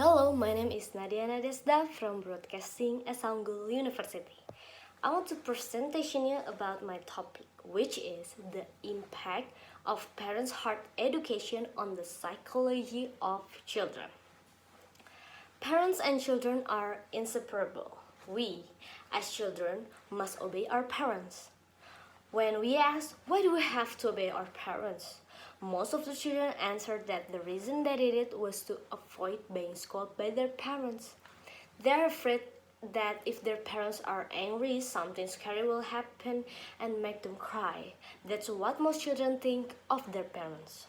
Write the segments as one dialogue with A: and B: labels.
A: Hello, my name is NADYA from Broadcasting Esa Unggul University. I want to presentation you about my topic, which is the impact of parents' heart education on the psychology of children. Parents and children are inseparable. We, as children, must obey our parents. When we ask, why do we have to obey our parents? Most of the children answered that the reason they did it was to avoid being scolded by their parents. They're afraid that if their parents are angry, something scary will happen and make them cry. That's what most children think of their parents.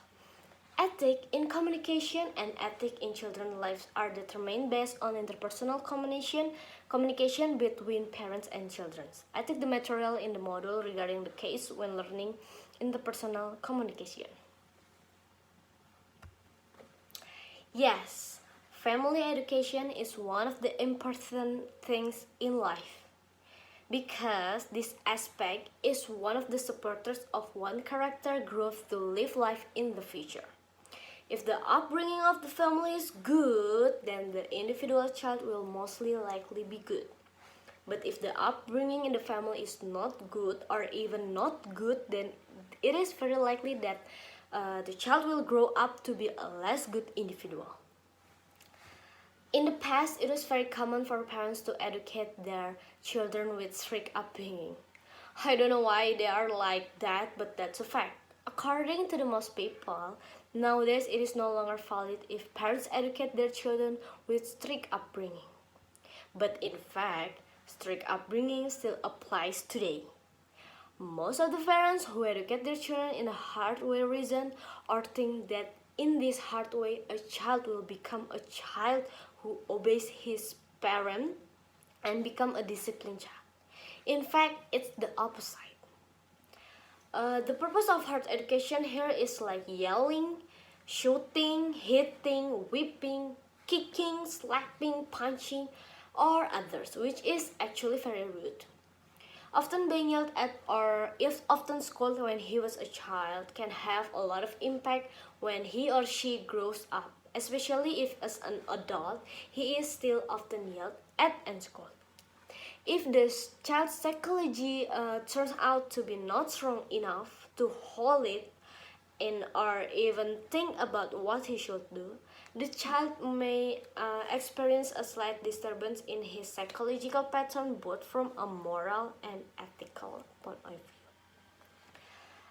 A: Ethic in communication and ethic in children's lives are determined based on interpersonal communication between parents and children. I take the material in the module regarding the case when learning interpersonal communication. Yes, family education is one of the important things in life because this aspect is one of the supporters of one character growth to live life in the future. If the upbringing of the family is good, then the individual child will mostly likely be good. But if the upbringing in the family is not good or even not good, then it is very likely that the child will grow up to be a less good individual. In the past, it was very common for parents to educate their children with strict upbringing. I don't know why they are like that, but that's a fact. According to the most people, nowadays it is no longer valid if parents educate their children with strict upbringing. But in fact, strict upbringing still applies today. Most of the parents who educate their children in a hard way reason or think that in this hard way a child will become a child who obeys his parent and become a disciplined child. In fact, it's the opposite. The purpose of hard education here is like yelling, shooting, hitting, whipping, kicking, slapping, punching, or others, which is actually very rude. Often being yelled at or if often scolded when he was a child can have a lot of impact when he or she grows up, especially if as an adult he is still often yelled at and scolded. If the child's psychology turns out to be not strong enough to hold it in or even think about what he should do, the child may experience a slight disturbance in his psychological pattern both from a moral and ethical point of view.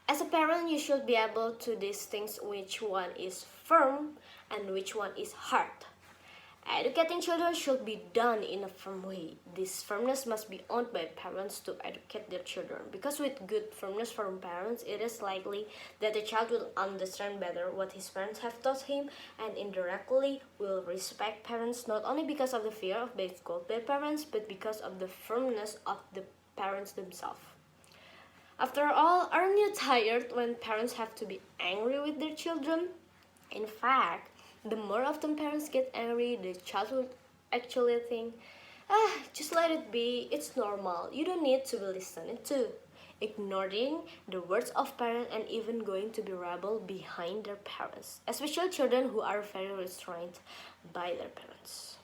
A: As a parent, you should be able to distinguish which one is firm and which one is hard. Educating children should be done in a firm way. This firmness must be owned by parents to educate their children, because with good firmness from parents, it is likely that the child will understand better what his parents have taught him and indirectly will respect parents not only because of the fear of being scolded by parents, but because of the firmness of the parents themselves. After all, aren't you tired when parents have to be angry with their children? In fact, the more often parents get angry, the child will actually think, just let it be, it's normal, you don't need to be listened to. Ignoring the words of parents and even going to be rebel behind their parents, especially children who are very restrained by their parents.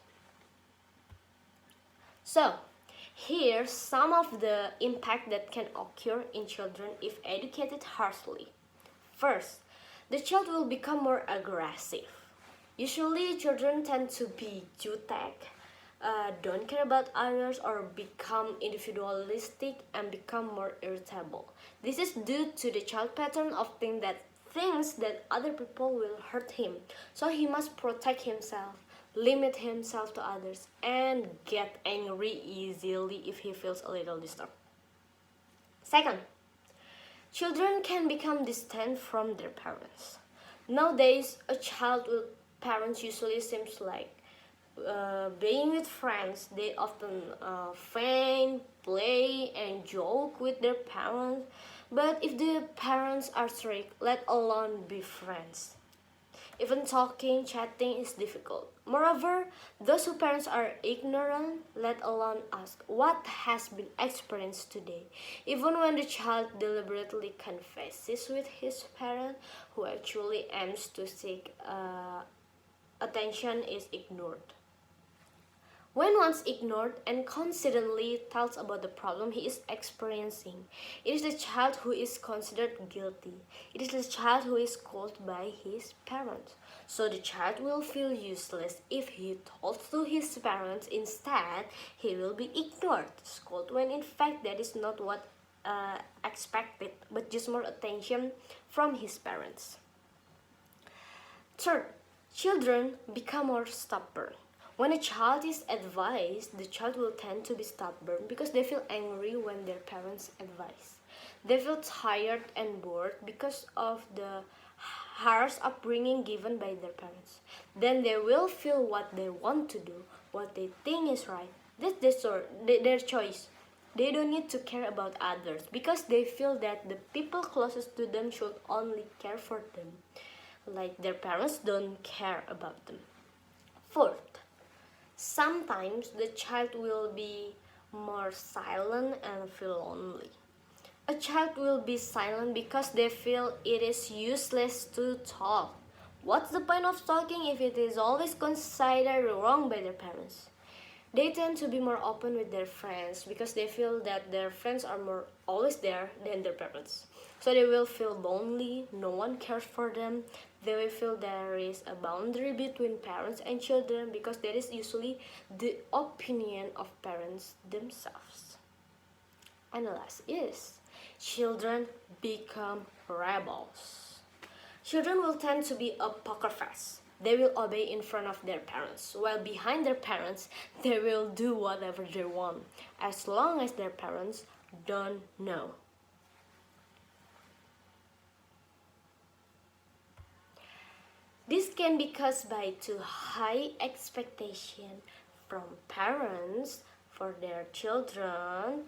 A: So, here's some of the impact that can occur in children if educated harshly. First, the child will become more aggressive. Usually, children tend to be jutek, don't care about others, or become individualistic and become more irritable. This is due to the child pattern of thinking that other people will hurt him, so he must protect himself, limit himself to others, and get angry easily if he feels a little disturbed. Second, children can become distant from their parents. Nowadays, a child with parents usually seems like being with friends. They often feign, play, and joke with their parents. But if the parents are strict, let alone be friends, even talking, chatting is difficult. Moreover, those whose parents are ignorant, let alone ask what has been experienced today. Even when the child deliberately confesses with his parent, who actually aims to seek attention is ignored. When one's ignored and constantly tells about the problem he is experiencing, it is the child who is considered guilty. It is the child who is called by his parents. So the child will feel useless if he talks to his parents. Instead, he will be ignored, scolded, when in fact that is not what expected, but just more attention from his parents. Third, children become more stubborn. When a child is advised, the child will tend to be stubborn because they feel angry when their parents advise. They feel tired and bored because of the harsh upbringing given by their parents. Then they will feel what they want to do, what they think is right. That's their choice. They don't need to care about others because they feel that the people closest to them should only care for them, like their parents don't care about them. Fourth, sometimes the child will be more silent and feel lonely. A child will be silent because they feel it is useless to talk. What's the point of talking if it is always considered wrong by their parents? They tend to be more open with their friends because they feel that their friends are more always there than their parents. So they will feel lonely, no one cares for them. They will feel there is a boundary between parents and children because that is usually the opinion of parents themselves. And the last is, children become rebels. Children will tend to be a poker face. They will obey in front of their parents, while behind their parents, they will do whatever they want, as long as their parents don't know. This can be caused by too high expectation from parents for their children,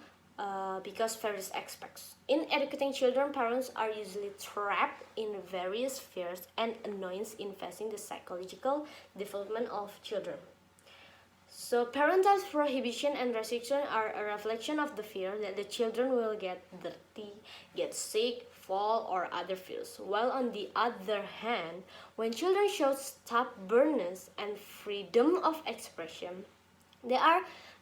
A: because various aspects. In educating children, parents are usually trapped in various fears and annoyance infesting the psychological development of children. So parental prohibition and restriction are a reflection of the fear that the children will get dirty, get sick, fall, or other fears. While on the other hand, when children show stubbornness and freedom of expression, they are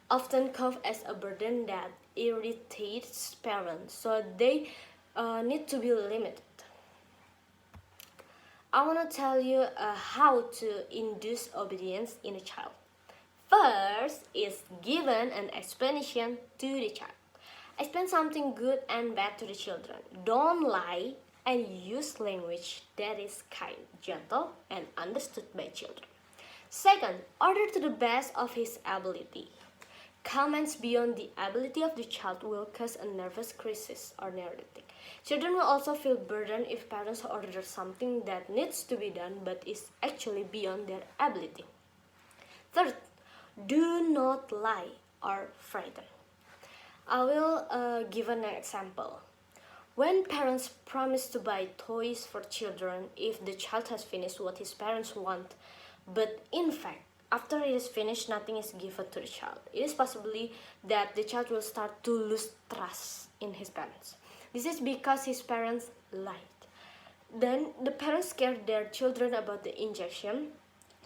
A: often called as a burden that irritates parents, so they need to be limited. I want to tell you how to induce obedience in a child. First is given an explanation to the child. Explain something good and bad to the children. Don't lie and use language that is kind, gentle, and understood by children. Second, order to the best of his ability. Comments beyond the ability of the child will cause a nervous crisis or neurotic. Children will also feel burdened if parents order something that needs to be done but is actually beyond their ability. Third, do not lie or frighten. I will give an example. When parents promise to buy toys for children if the child has finished what his parents want, but in fact, after it is finished, nothing is given to the child, it is possibly that the child will start to lose trust in his parents. This is because his parents lied. Then the parents scared their children about the injection,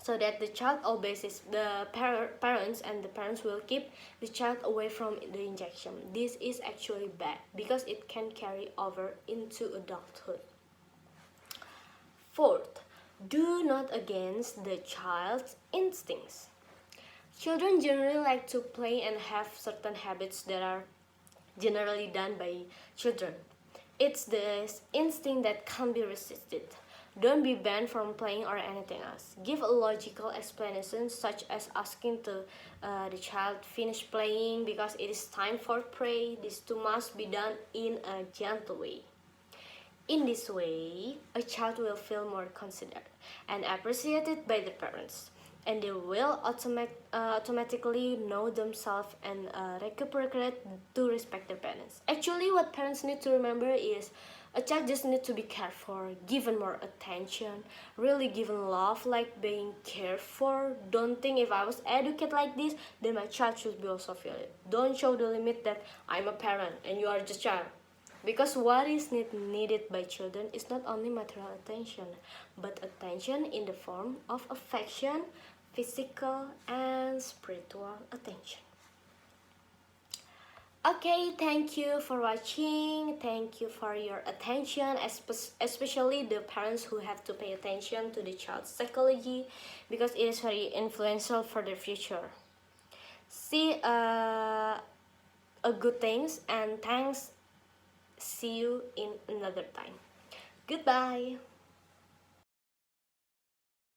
A: so that the child obeys the parents, and the parents will keep the child away from the injection. This is actually bad because it can carry over into adulthood. Fourth, do not against the child's instincts. Children generally like to play and have certain habits that are generally done by children. It's this instinct that can't be resisted. Don't be banned from playing or anything else. Give a logical explanation, such as asking to the child finish playing because it is time for play. This too must be done in a gentle way. In this way, a child will feel more considered and appreciated by the parents, and they will automatically know themselves and recuperate to respect their parents. Actually, what parents need to remember is a child just needs to be cared for, given more attention, really given love, like being cared for. Don't think if I was educated like this, then my child should be also feel it. Don't show the limit that I'm a parent and you are just child. Because what is needed by children is not only material attention, but attention in the form of affection, physical, and spiritual attention. Okay, thank you for watching. Thank you for your attention, especially the parents who have to pay attention to the child's psychology because it is very influential for their future. See a good things, and thanks. See you in another time. Goodbye.